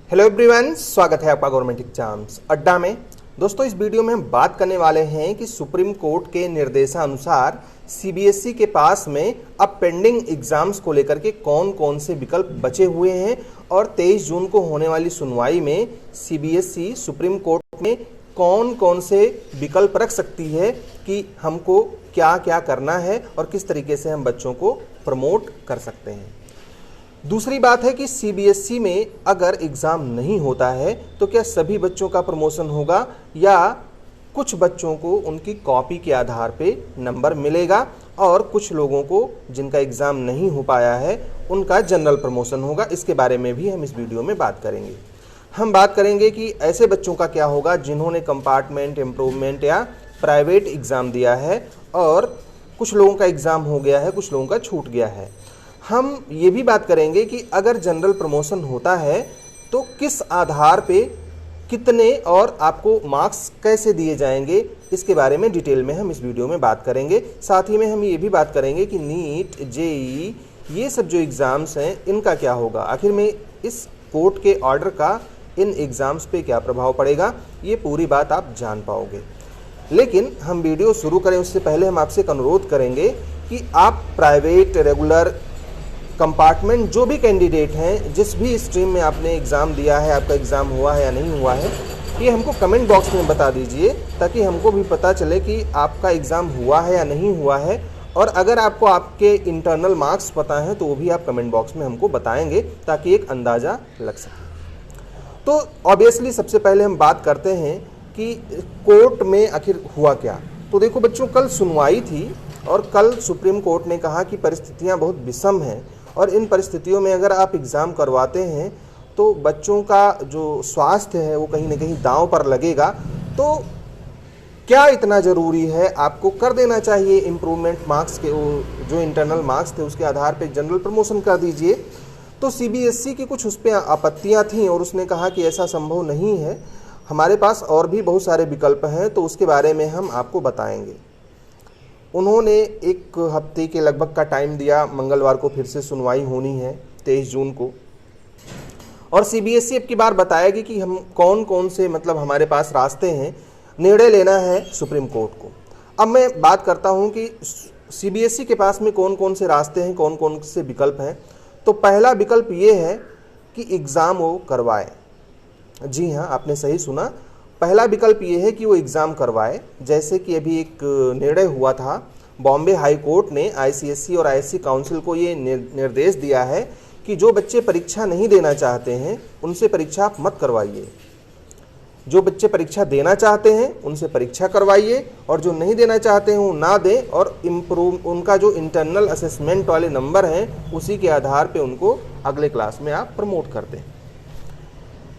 Hello everyone, स्वागत है आपका गवर्नमेंट एग्जाम्स अड्डा में। दोस्तों, इस वीडियो में हम बात करने वाले हैं कि सुप्रीम कोर्ट के निर्देशानुसार सीबीएसई के पास में अब पेंडिंग एग्जाम्स को लेकर के कौन कौन से विकल्प बचे हुए हैं और 23 जून को होने वाली सुनवाई में सीबीएसई सुप्रीम कोर्ट में कौन कौन से विकल्प रख सकती है कि हमको क्या क्या करना है और किस तरीके से हम बच्चों को प्रमोट कर सकते हैं। दूसरी बात है कि सीबीएसई में अगर एग्ज़ाम नहीं होता है तो क्या सभी बच्चों का प्रमोशन होगा या कुछ बच्चों को उनकी कॉपी के आधार पे नंबर मिलेगा और कुछ लोगों को जिनका एग्ज़ाम नहीं हो पाया है उनका जनरल प्रमोशन होगा। इसके बारे में भी हम इस वीडियो में बात करेंगे। हम बात करेंगे कि ऐसे बच्चों का क्या होगा जिन्होंने कंपार्टमेंट इम्प्रूवमेंट या प्राइवेट एग्ज़ाम दिया है और कुछ लोगों का एग्ज़ाम हो गया है, कुछ लोगों का छूट गया है। हम ये भी बात करेंगे कि अगर जनरल प्रमोशन होता है तो किस आधार पे कितने और आपको मार्क्स कैसे दिए जाएंगे, इसके बारे में डिटेल में हम इस वीडियो में बात करेंगे। साथ ही में हम ये भी बात करेंगे कि नीट, जेईई ये सब जो एग्ज़ाम्स हैं इनका क्या होगा, आखिर में इस कोर्ट के ऑर्डर का इन एग्ज़ाम्स पे क्या प्रभाव पड़ेगा, ये पूरी बात आप जान पाओगे। लेकिन हम वीडियो शुरू करें उससे पहले हम आपसे एक अनुरोध करेंगे कि आप प्राइवेट, रेगुलर, कंपार्टमेंट जो भी कैंडिडेट हैं, जिस भी स्ट्रीम में आपने एग्ज़ाम दिया है, आपका एग्ज़ाम हुआ है या नहीं हुआ है, ये हमको कमेंट बॉक्स में बता दीजिए ताकि हमको भी पता चले कि आपका एग्ज़ाम हुआ है या नहीं हुआ है। और अगर आपको आपके इंटरनल मार्क्स पता हैं तो वो भी आप कमेंट बॉक्स में हमको बताएंगे ताकि एक अंदाज़ा लग सके। तो ऑब्वियसली सबसे पहले हम बात करते हैं कि कोर्ट में आखिर हुआ क्या। तो देखो बच्चों, कल सुनवाई थी और कल सुप्रीम कोर्ट ने कहा कि परिस्थितियाँ बहुत विषम हैं और इन परिस्थितियों में अगर आप एग्ज़ाम करवाते हैं तो बच्चों का जो स्वास्थ्य है वो कहीं ना कहीं दांव पर लगेगा। तो क्या इतना ज़रूरी है, आपको कर देना चाहिए इम्प्रूवमेंट मार्क्स के, जो इंटरनल मार्क्स थे उसके आधार पे जनरल प्रमोशन कर दीजिए। तो सीबीएसई की कुछ उस पर आपत्तियाँ थीं और उसने कहा कि ऐसा संभव नहीं है, हमारे पास और भी बहुत सारे विकल्प हैं, तो उसके बारे में हम आपको बताएंगे। उन्होंने एक हफ्ते के लगभग का टाइम दिया, मंगलवार को फिर से सुनवाई होनी है 23 जून को, और सीबीएसई अब की बार बताएगी कि हम कौन कौन से हमारे पास रास्ते हैं, निर्णय लेना है सुप्रीम कोर्ट को। अब मैं बात करता हूं कि सीबीएसई के पास में कौन कौन से रास्ते हैं, कौन कौन से विकल्प हैं। तो पहला विकल्प ये है कि एग्ज़ाम वो करवाए। जी हाँ, आपने सही सुना, पहला विकल्प ये है कि वो एग्ज़ाम करवाए। जैसे कि अभी एक निर्णय हुआ था, बॉम्बे हाई कोर्ट ने आईसीएसई और आईएससी काउंसिल को ये निर्देश दिया है कि जो बच्चे परीक्षा नहीं देना चाहते हैं उनसे परीक्षा आप मत करवाइए। जो बच्चे परीक्षा देना चाहते हैं उनसे परीक्षा करवाइए और जो नहीं देना चाहते हैं वो ना दें, और उनका जो इंटरनल असेसमेंट वाले नंबर हैं उसी के आधार पर उनको अगले क्लास में आप प्रमोट कर दें।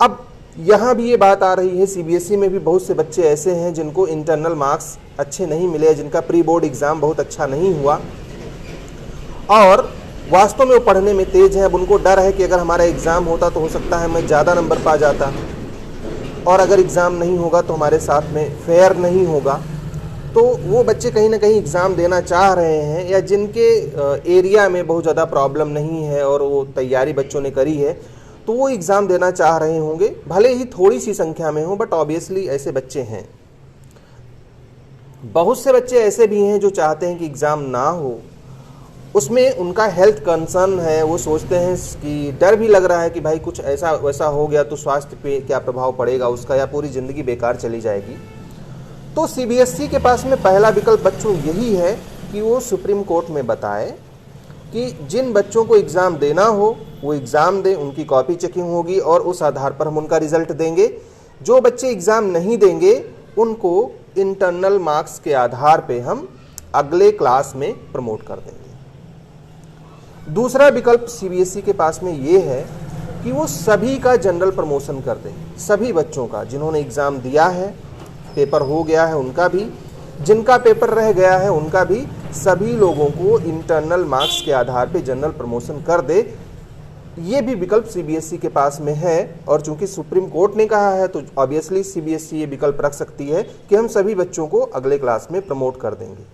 अब यहाँ भी ये बात आ रही है, सीबीएसई में भी बहुत से बच्चे ऐसे हैं जिनको इंटरनल मार्क्स अच्छे नहीं मिले, जिनका प्री बोर्ड एग्ज़ाम बहुत अच्छा नहीं हुआ और वास्तव में वो पढ़ने में तेज़ हैं। अब उनको डर है कि अगर हमारा एग्ज़ाम होता तो हो सकता है मैं ज़्यादा नंबर पा जाता, और अगर एग्ज़ाम नहीं होगा तो हमारे साथ में फेयर नहीं होगा। तो वो बच्चे कहीं ना कहीं एग्ज़ाम देना चाह रहे हैं, या जिनके एरिया में बहुत ज़्यादा प्रॉब्लम नहीं है और वो तैयारी बच्चों ने करी है, तो वो एग्ज़ाम देना चाह रहे होंगे, भले ही थोड़ी सी संख्या में हो, बट ऑब्वियसली ऐसे बच्चे हैं। बहुत से बच्चे ऐसे भी हैं जो चाहते हैं कि एग्ज़ाम ना हो, उसमें उनका हेल्थ कंसर्न है, वो सोचते हैं कि डर भी लग रहा है कि भाई कुछ ऐसा वैसा हो गया तो स्वास्थ्य पे क्या प्रभाव पड़ेगा उसका, या पूरी ज़िंदगी बेकार चली जाएगी। तो सीबीएसई के पास में पहला विकल्प बच्चों यही है कि वो सुप्रीम कोर्ट में बताए कि जिन बच्चों को एग्ज़ाम देना हो वो एग्ज़ाम दें, उनकी कॉपी चेकिंग होगी और उस आधार पर हम उनका रिज़ल्ट देंगे। जो बच्चे एग्ज़ाम नहीं देंगे उनको इंटरनल मार्क्स के आधार पे हम अगले क्लास में प्रमोट कर देंगे। दूसरा विकल्प सीबीएसई के पास में ये है कि वो सभी का जनरल प्रमोशन कर दें, सभी बच्चों का जिन्होंने एग्ज़ाम दिया है, पेपर हो गया है उनका भी, जिनका पेपर रह गया है उनका भी, सभी लोगों को इंटरनल मार्क्स के आधार पे जनरल प्रमोशन कर दे। ये भी विकल्प सीबीएसई के पास में है, और चूंकि सुप्रीम कोर्ट ने कहा है तो ऑब्वियसली सीबीएसई ये विकल्प रख सकती है कि हम सभी बच्चों को अगले क्लास में प्रमोट कर देंगे।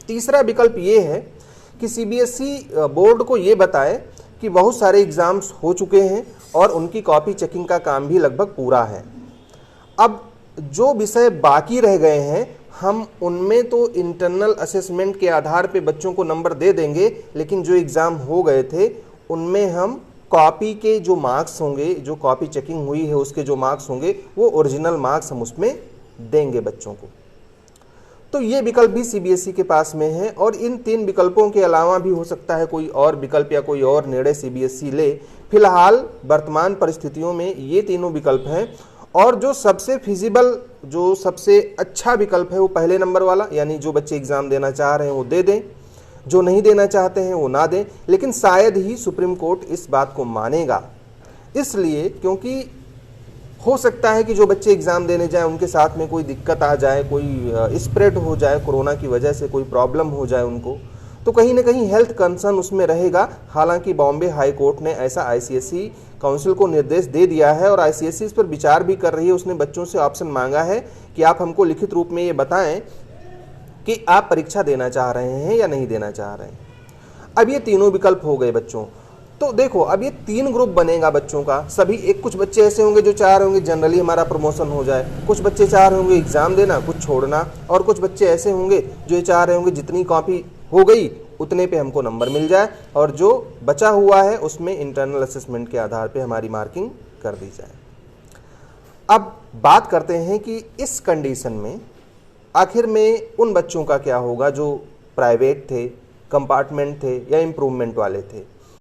तीसरा विकल्प ये है कि सीबीएसई बोर्ड को ये बताए कि बहुत सारे एग्ज़ाम्स हो चुके हैं और उनकी कॉपी चेकिंग का काम भी लगभग पूरा है। अब जो विषय बाकी रह गए हैं हम उनमें तो इंटरनल असेसमेंट के आधार पे बच्चों को नंबर दे देंगे, लेकिन जो एग्ज़ाम हो गए थे उनमें हम कॉपी के जो मार्क्स होंगे, जो कॉपी चेकिंग हुई है उसके जो मार्क्स होंगे, वो ओरिजिनल मार्क्स हम उसमें देंगे बच्चों को। तो ये विकल्प भी सीबीएसई के पास में है और इन 3 विकल्पों के अलावा भी हो सकता है कोई और विकल्प या कोई और निर्णय सीबीएसई ले। फिलहाल वर्तमान परिस्थितियों में ये तीनों विकल्प हैं और जो सबसे फिजिबल, जो सबसे अच्छा विकल्प है वो पहले नंबर वाला, यानी जो बच्चे एग्ज़ाम देना चाह रहे हैं वो दे दें, जो नहीं देना चाहते हैं वो ना दें। लेकिन शायद ही सुप्रीम कोर्ट इस बात को मानेगा, इसलिए क्योंकि हो सकता है कि जो बच्चे एग्ज़ाम देने जाएं उनके साथ में कोई दिक्कत आ जाए, कोई स्प्रेड हो जाए, कोरोना की वजह से कोई प्रॉब्लम हो जाए उनको, तो कहीं ना कहीं हेल्थ कंसर्न उसमें रहेगा। हालांकि बॉम्बे हाई कोर्ट ने ऐसा आईसीएसई काउंसिल को निर्देश दे दिया है और आईसीएसई इस पर विचार भी कर रही है। उसने बच्चों से ऑप्शन मांगा है कि आप हमको लिखित रूप में ये बताएं कि आप परीक्षा देना चाह रहे हैं या नहीं देना चाह रहे हैं। अब ये तीनों विकल्प हो गए बच्चों। तो देखो अब ये 3 ग्रुप बनेगा बच्चों का। सभी कुछ बच्चे ऐसे होंगे जो चाह रहे होंगे जनरली हमारा प्रमोशन हो जाए, कुछ बच्चे चाह रहे होंगे एग्ज़ाम देना, कुछ छोड़ना, और कुछ बच्चे ऐसे होंगे जो ये चाह रहे होंगे जितनी कॉपी हो गई उतने पे हमको नंबर मिल जाए और जो बचा हुआ है उसमें इंटरनल असेसमेंट के आधार पे हमारी मार्किंग कर दी जाए। अब बात करते हैं कि इस कंडीशन में आखिर में उन बच्चों का क्या होगा जो प्राइवेट थे, कंपार्टमेंट थे या इम्प्रूवमेंट वाले थे।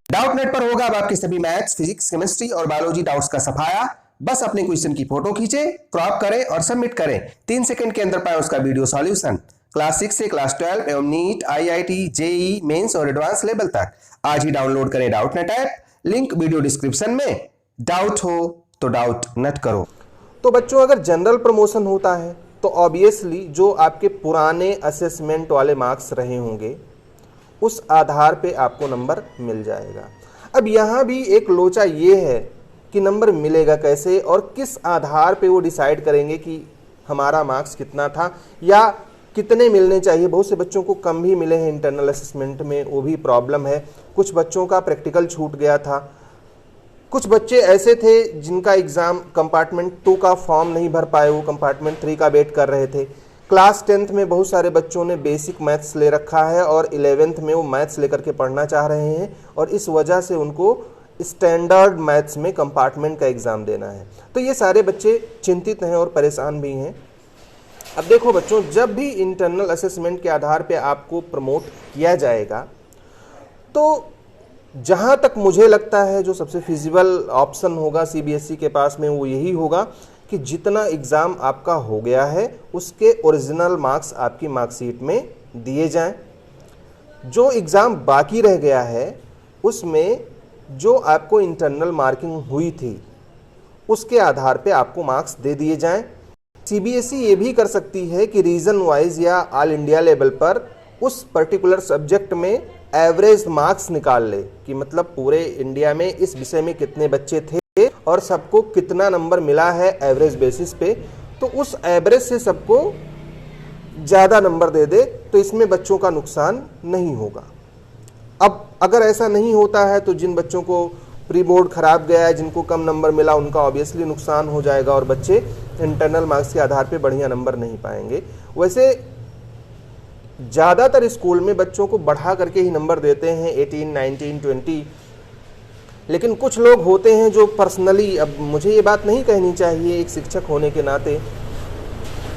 डाउटनेट पर होगा अब आपके सभी मैथ्स, फिजिक्स, केमिस्ट्री और बायोलॉजी डाउट्स का सफाया। बस अपने क्वेश्चन की फोटो खींचे, क्रॉप करें और सबमिट करें। 3 सेकंड के अंदर पाए उसका वीडियो सॉल्यूशन। क्लास 6 से क्लास 12 एवं नीट, आईआईटी, जेई मेंस और एडवांस लेवल तक आज ही डाउनलोड करें Doubtnut app. Link video description में। डाउट हो तो डाउट नेट करो। तो बच्चों अगर जनरल प्रमोशन होता है तो ऑब्वियसली जो आपके पुराने असेसमेंट वाले मार्क्स रहे होंगे उस आधार पे आपको नंबर मिल जाएगा। अब यहाँ भी एक लोचा ये है कि नंबर मिलेगा कैसे और किस आधार पे वो डिसाइड करेंगे कि हमारा मार्क्स कितना था या कितने मिलने चाहिए। बहुत से बच्चों को कम भी मिले हैं इंटरनल असेसमेंट में, वो भी प्रॉब्लम है। कुछ बच्चों का प्रैक्टिकल छूट गया था, कुछ बच्चे ऐसे थे जिनका एग्ज़ाम कंपार्टमेंट 2 का फॉर्म नहीं भर पाए, वो कंपार्टमेंट 3 का वेट कर रहे थे। क्लास 10th में बहुत सारे बच्चों ने बेसिक मैथ्स ले रखा है और 11th में वो मैथ्स लेकर के पढ़ना चाह रहे हैं और इस वजह से उनको स्टैंडर्ड मैथ्स में कंपार्टमेंट का एग्ज़ाम देना है। तो ये सारे बच्चे चिंतित हैं और परेशान भी हैं। अब देखो बच्चों, जब भी इंटरनल असेसमेंट के आधार पे आपको प्रमोट किया जाएगा तो जहाँ तक मुझे लगता है जो सबसे फिजिबल ऑप्शन होगा सीबीएसई के पास में वो यही होगा कि जितना एग्ज़ाम आपका हो गया है उसके ओरिजिनल मार्क्स आपकी मार्कशीट में दिए जाएं। जो एग्ज़ाम बाकी रह गया है उसमें जो आपको इंटरनल मार्किंग हुई थी उसके आधार पे आपको मार्क्स दे दिए जाएं। सीबीएसई ये भी कर सकती है कि रीजन वाइज या ऑल इंडिया लेवल पर उस पर्टिकुलर सब्जेक्ट में एवरेज मार्क्स निकाल ले कि मतलब पूरे इंडिया में इस विषय में कितने बच्चे थे और सबको कितना नंबर मिला है एवरेज बेसिस पे, तो उस एवरेज से सबको ज़्यादा नंबर दे दे तो इसमें बच्चों का नुकसान नहीं होगा। अब अगर ऐसा नहीं होता है तो जिन बच्चों को प्री बोर्ड खराब गया है, जिनको कम नंबर मिला, उनका ऑब्वियसली नुकसान हो जाएगा और बच्चे इंटरनल मार्क्स के आधार पे बढ़िया नंबर नहीं पाएंगे। वैसे ज़्यादातर स्कूल में बच्चों को बढ़ा करके ही नंबर देते हैं 18, 19, 20, लेकिन कुछ लोग होते हैं जो पर्सनली, अब मुझे ये बात नहीं कहनी चाहिए एक शिक्षक होने के नाते,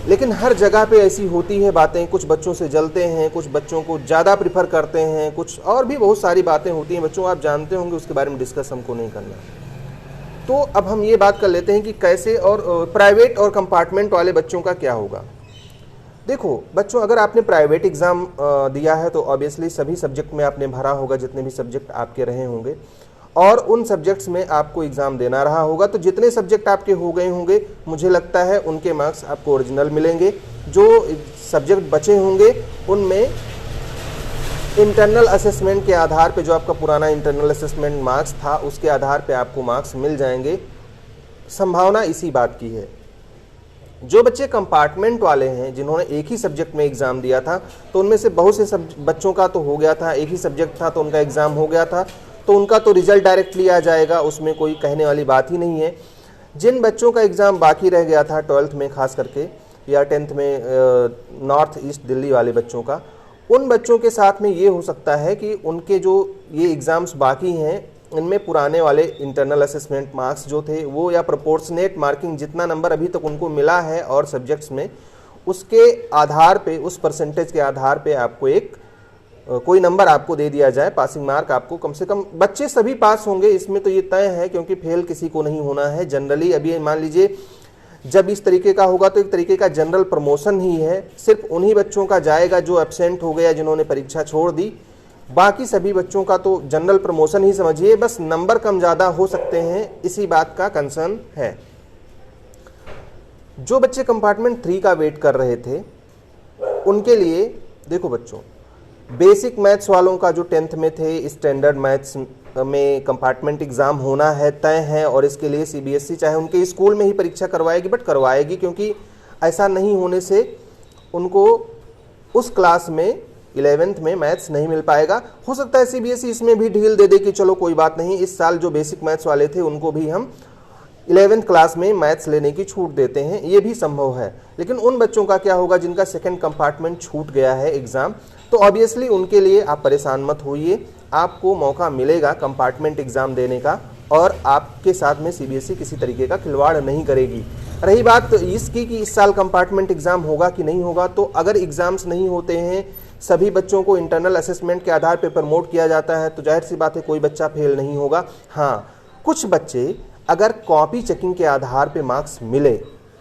लेकिन हर जगह पे ऐसी होती है बातें। कुछ बच्चों से जलते हैं, कुछ बच्चों को ज़्यादा प्रिफर करते हैं, कुछ और भी बहुत सारी बातें होती हैं बच्चों, आप जानते होंगे, उसके बारे में डिस्कस हमको नहीं करना। तो अब हम ये बात कर लेते हैं कि कैसे और प्राइवेट और कंपार्टमेंट वाले बच्चों का क्या होगा। देखो बच्चों, अगर आपने प्राइवेट एग्ज़ाम दिया है तो ऑब्वियसली सभी सब्जेक्ट में आपने भरा होगा, जितने भी सब्जेक्ट आपके रहे होंगे, और उन सब्जेक्ट्स में आपको एग्ज़ाम देना रहा होगा। तो जितने सब्जेक्ट आपके हो गए होंगे मुझे लगता है उनके मार्क्स आपको ओरिजिनल मिलेंगे। जो सब्जेक्ट बचे होंगे उनमें इंटरनल असेसमेंट के आधार पे, जो आपका पुराना इंटरनल असेसमेंट मार्क्स था उसके आधार पे आपको मार्क्स मिल जाएंगे। संभावना इसी बात की है। जो बच्चे कंपार्टमेंट वाले हैं जिन्होंने एक ही सब्जेक्ट में एग्ज़ाम दिया था, तो उनमें से बहुत से बच्चों का तो हो गया था, एक ही सब्जेक्ट था तो उनका एग्ज़ाम हो गया था, तो उनका तो रिजल्ट डायरेक्टली आ जाएगा, उसमें कोई कहने वाली बात ही नहीं है। जिन बच्चों का एग्ज़ाम बाकी रह गया था 12th में खास करके या 10th में नॉर्थ ईस्ट दिल्ली वाले बच्चों का, उन बच्चों के साथ में ये हो सकता है कि उनके जो ये एग्ज़ाम्स बाकी हैं इनमें पुराने वाले इंटरनल असेसमेंट मार्क्स जो थे वो या प्रोपोर्शनेट मार्किंग जितना नंबर अभी तक उनको मिला है और सब्जेक्ट्स में, उसके आधार पे, उस परसेंटेज के आधार पे आपको एक कोई नंबर आपको दे दिया जाए, पासिंग मार्क आपको कम से कम। बच्चे सभी पास होंगे इसमें तो ये तय है, क्योंकि फेल किसी को नहीं होना है जनरली। अभी मान लीजिए जब इस तरीके का होगा तो एक तरीके का जनरल प्रमोशन ही है, सिर्फ उन्हीं बच्चों का जाएगा जो एब्सेंट हो गया, जिन्होंने परीक्षा छोड़ दी। बाकी सभी बच्चों का तो जनरल प्रमोशन ही समझिए, बस नंबर कम ज़्यादा हो सकते हैं, इसी बात का कंसर्न है। जो बच्चे कंपार्टमेंट 3 का वेट कर रहे थे उनके लिए देखो बच्चों, बेसिक मैथ्स वालों का जो 10th में थे, स्टैंडर्ड मैथ्स में कंपार्टमेंट एग्ज़ाम होना है, तय है। और इसके लिए सीबीएसई चाहे उनके स्कूल में ही परीक्षा करवाएगी, बट करवाएगी, क्योंकि ऐसा नहीं होने से उनको उस क्लास में 11th में मैथ्स नहीं मिल पाएगा। हो सकता है सीबीएसई इसमें भी ढील दे दे कि चलो कोई बात नहीं, इस साल जो बेसिक मैथ्स वाले थे उनको भी हम 11th क्लास में मैथ्स लेने की छूट देते हैं, ये भी संभव है। लेकिन उन बच्चों का क्या होगा जिनका सेकंड कंपार्टमेंट छूट गया है एग्ज़ाम, तो ऑब्वियसली उनके लिए आप परेशान मत होइए, आपको मौका मिलेगा कंपार्टमेंट एग्ज़ाम देने का और आपके साथ में सीबीएसई किसी तरीके का खिलवाड़ नहीं करेगी। रही बात इसकी कि इस साल कंपार्टमेंट एग्ज़ाम होगा कि नहीं होगा, तो अगर एग्ज़ाम्स नहीं होते हैं, सभी बच्चों को इंटरनल असेसमेंट के आधार पर प्रमोट किया जाता है, तो जाहिर सी बात है कोई बच्चा फेल नहीं होगा। हाँ, कुछ बच्चे अगर कॉपी चेकिंग के आधार पे मार्क्स मिले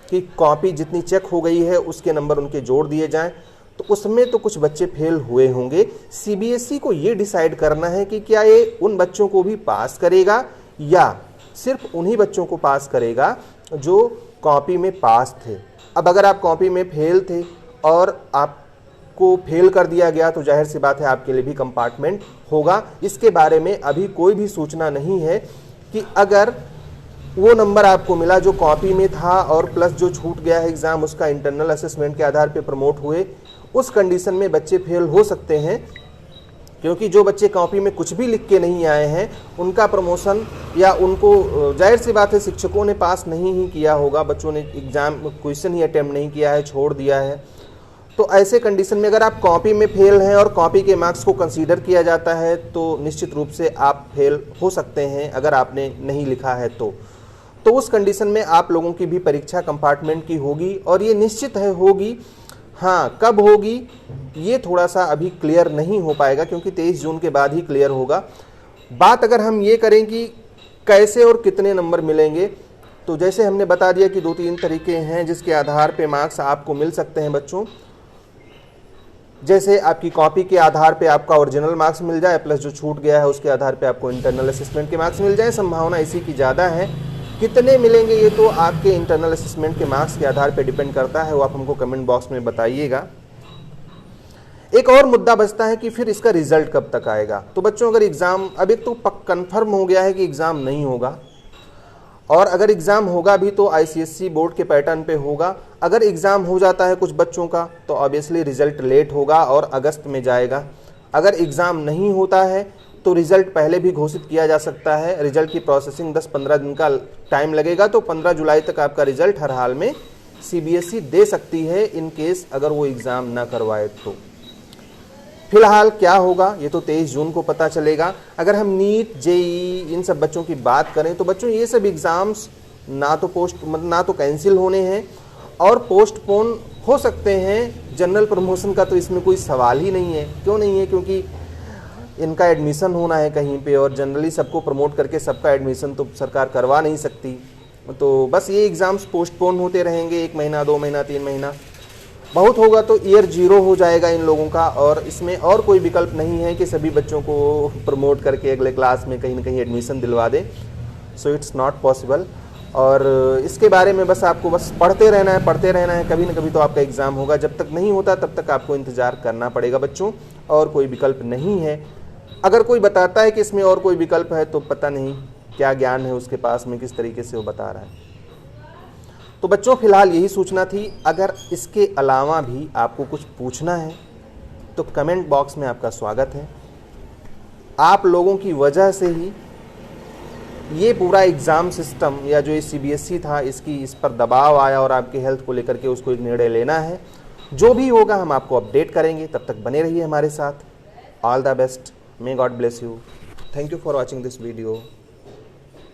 कि कॉपी जितनी चेक हो गई है उसके नंबर उनके जोड़ दिए जाएं, तो उसमें तो कुछ बच्चे फेल हुए होंगे। सीबीएसई को ये डिसाइड करना है कि क्या ये उन बच्चों को भी पास करेगा या सिर्फ उन्हीं बच्चों को पास करेगा जो कॉपी में पास थे। अब अगर आप कॉपी में फेल थे और आपको फेल कर दिया गया तो जाहिर सी बात है आपके लिए भी कंपार्टमेंट होगा। इसके बारे में अभी कोई भी सूचना नहीं है कि अगर वो नंबर आपको मिला जो कॉपी में था और प्लस जो छूट गया है एग्ज़ाम उसका इंटरनल असेसमेंट के आधार पे प्रमोट हुए, उस कंडीशन में बच्चे फेल हो सकते हैं। क्योंकि जो बच्चे कॉपी में कुछ भी लिख के नहीं आए हैं उनका प्रमोशन या उनको जाहिर सी बात है शिक्षकों ने पास नहीं ही किया होगा, बच्चों ने एग्ज़ाम क्वेश्चन ही अटैम्प्ट नहीं किया है, छोड़ दिया है। तो ऐसे कंडीशन में अगर आप कॉपी में फेल हैं और कॉपी के मार्क्स को कंसीडर किया जाता है तो निश्चित रूप से आप फेल हो सकते हैं अगर आपने नहीं लिखा है तो उस कंडीशन में आप लोगों की भी परीक्षा कंपार्टमेंट की होगी और ये निश्चित है होगी। हाँ, कब होगी ये थोड़ा सा अभी क्लियर नहीं हो पाएगा क्योंकि 23 जून के बाद ही क्लियर होगा। बात अगर हम ये करें कि कैसे और कितने नंबर मिलेंगे, तो जैसे हमने बता दिया कि 2-3 तरीके हैं जिसके आधार पे मार्क्स आपको मिल सकते हैं बच्चों। जैसे आपकी कॉपी के आधार पे आपका ओरिजिनल मार्क्स मिल जाए, प्लस जो छूट गया है उसके आधार पे आपको इंटरनल असेसमेंट के मार्क्स मिल जाए। संभावना इसी की ज़्यादा है। कितने मिलेंगे ये तो आपके इंटरनल असेसमेंट के मार्क्स के आधार पे डिपेंड करता है, वो आप हमको कमेंट बॉक्स में बताइएगा। एक और मुद्दा बचता है कि फिर इसका रिजल्ट कब तक आएगा। तो बच्चों अगर एग्ज़ाम अब एक तो कन्फर्म हो गया है कि एग्ज़ाम नहीं होगा, और अगर एग्ज़ाम होगा भी तो आईसीएसई बोर्ड के पैटर्न पे होगा। अगर एग्ज़ाम हो जाता है कुछ बच्चों का तो ऑब्वियसली रिज़ल्ट लेट होगा और अगस्त में जाएगा। अगर एग्ज़ाम नहीं होता है तो रिज़ल्ट पहले भी घोषित किया जा सकता है। रिज़ल्ट की प्रोसेसिंग 10-15 दिन का टाइम लगेगा, तो 15 जुलाई तक आपका रिज़ल्ट हर हाल में सीबीएसई दे सकती है इन केस अगर वो एग्ज़ाम ना करवाए तो। फिलहाल क्या होगा ये तो 23 जून को पता चलेगा। अगर हम नीट, जेईई इन सब बच्चों की बात करें तो बच्चों ये सब एग्ज़ाम्स ना तो कैंसिल होने हैं और पोस्टपोन हो सकते हैं। जनरल प्रमोशन का तो इसमें कोई सवाल ही नहीं है। क्यों नहीं है? क्योंकि इनका एडमिशन होना है कहीं पे और जनरली सबको प्रमोट करके सबका एडमिशन तो सरकार करवा नहीं सकती। तो बस ये एग्ज़ाम्स पोस्टपोन होते रहेंगे, 1 महीना, 2 महीना, 3 महीना, बहुत होगा तो ईयर 0 हो जाएगा इन लोगों का। और इसमें और कोई विकल्प नहीं है कि सभी बच्चों को प्रमोट करके अगले क्लास में कहीं ना कहीं एडमिशन दिलवा दें। So it's not possible. और इसके बारे में बस आपको बस पढ़ते रहना है, कभी ना कभी तो आपका एग्ज़ाम होगा। जब तक नहीं होता तब तक आपको इंतज़ार करना पड़ेगा बच्चों, और कोई विकल्प नहीं है। अगर कोई बताता है कि इसमें और कोई विकल्प है तो पता नहीं क्या ज्ञान है उसके पास में, किस तरीके से वो बता रहा है। तो बच्चों फिलहाल यही सूचना थी। अगर इसके अलावा भी आपको कुछ पूछना है तो कमेंट बॉक्स में आपका स्वागत है। आप लोगों की वजह से ही ये पूरा एग्ज़ाम सिस्टम या जो ये CBSE था इस पर दबाव आया और आपकी हेल्थ को लेकर के उसको एक निर्णय लेना है। जो भी होगा हम आपको अपडेट करेंगे, तब तक बने रहिए हमारे साथ। All the best, may God bless you. Thank you for watching this video.